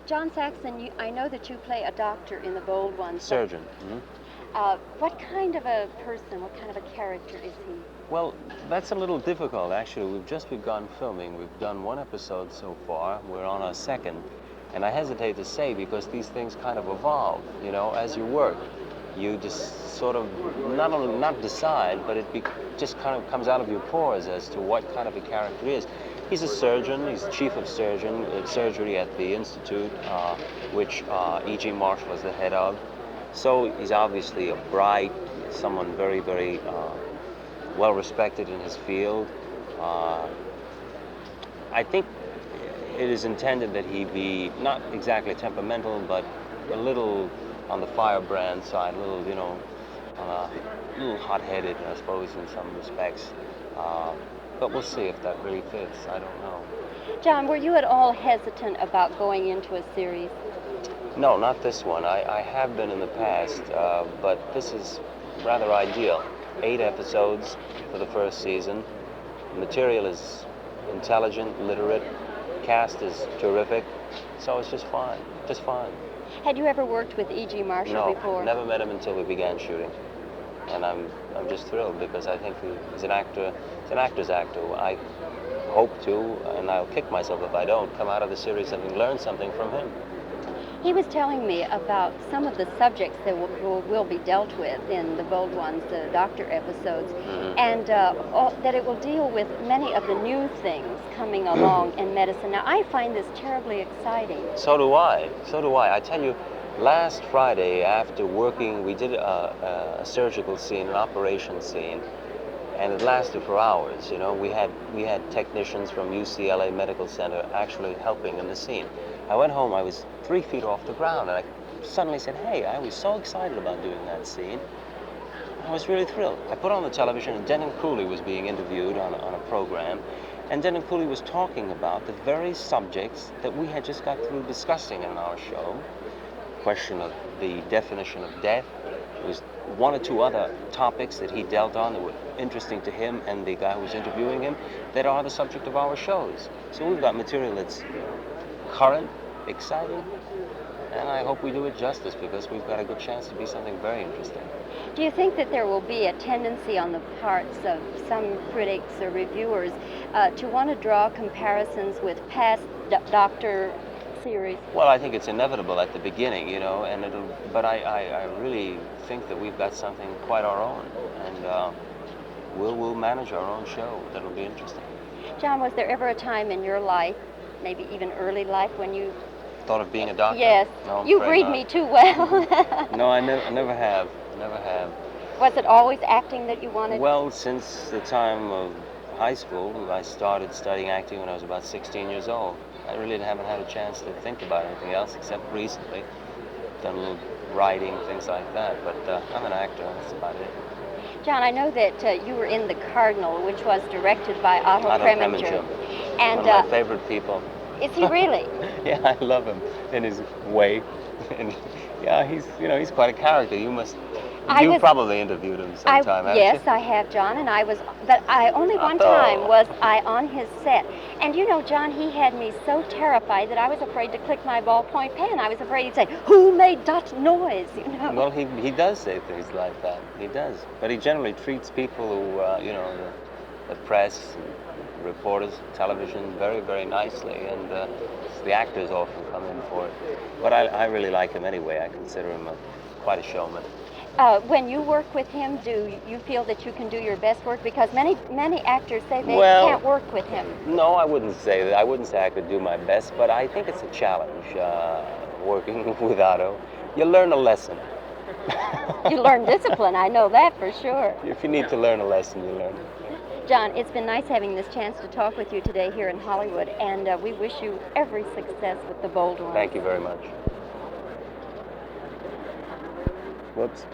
John Saxon, I know that you play a doctor in The Bold Ones. Surgeon. What kind of a person, what kind of a character is he? Well, that's a little difficult, actually. We've just begun filming. We've done one episode so far. We're on our second. And I hesitate to say because these things kind of evolve, you know, as you work. You just sort of not decide, but just kind of comes out of your pores as to what kind of a character he is. He's a surgeon. He's chief of surgery at the institute, which E.G. Marshall is the head of. So he's obviously a bright, someone very, very well respected in his field. I think it is intended that he be not exactly temperamental, but a little on the firebrand side, a little, you know, a little hot-headed, I suppose, in some respects. But we'll see if that really fits. I don't know. John, were you at all hesitant about going into a series? No, not this one. I have been in the past, but this is rather ideal. 8 episodes for the first season. The material is intelligent, literate. Cast is terrific. So it's just fine. Just fine. Had you ever worked with E.G. Marshall before? No, never met him until we began shooting. And I'm just thrilled because I think he's an actor. He's an actor's actor. I hope to, and I'll kick myself if I don't, come out of the series having learned something from him. He was telling me about some of the subjects that will be dealt with in The Bold Ones, the doctor episodes, and that it will deal with many of the new things coming along in medicine. Now, I find this terribly exciting. So do I. So do I. I tell you, last Friday, after working, we did a surgical scene, an operation scene, and it lasted for hours. You know, we had technicians from UCLA Medical Center actually helping in the scene. I went home, I was 3 feet off the ground, and I suddenly said, hey, I was so excited about doing that scene. I was really thrilled. I put on the television, and Denton Cooley was being interviewed on a program, and Denton Cooley was talking about the very subjects that we had just got through discussing in our show. Question of the definition of death. There was 1 or 2 other topics that he dealt on that were interesting to him and the guy who was interviewing him that are the subject of our shows. So we've got material that's current, exciting, and I hope we do it justice because we've got a good chance to be something very interesting. Do you think that there will be a tendency on the parts of some critics or reviewers to want to draw comparisons with past doctor series? Well, I think it's inevitable at the beginning, you know, but I really think that we've got something quite our own, and we'll manage our own show. That'll be interesting. John, was there ever a time in your life, maybe even early life, when you thought of being a doctor? Yes. No, you read me too well. No, I never have. Never have. Was it always acting that you wanted? Well, since the time of high school, I started studying acting when I was about 16 years old. I really haven't had a chance to think about anything else except recently. Done a little writing, things like that, but I'm an actor, that's about it. John, I know that you were in The Cardinal, which was directed by Otto Preminger. And one of my favorite people. Is he really? Yeah, I love him in his way. And yeah, he's quite a character. You probably interviewed him sometime, haven't you? Yes, I have, John, and only one time was I on his set. And you know, John, he had me so terrified that I was afraid to click my ballpoint pen. I was afraid he'd say, "Who made that noise?" You know. Well, he does say things like that. He does, but he generally treats people who, the press, reporters, television, very, very nicely, and the actors often come in for it. But I really like him anyway. I consider him quite a showman. When you work with him, do you feel that you can do your best work? Because many actors say they can't work with him. No, I wouldn't say that. I wouldn't say I could do my best, but I think it's a challenge working with Otto. You learn a lesson. You learn discipline, I know that for sure. If you need to learn a lesson, you learn it. John, it's been nice having this chance to talk with you today here in Hollywood, and we wish you every success with The Bold Ones. Thank you very much. Whoops.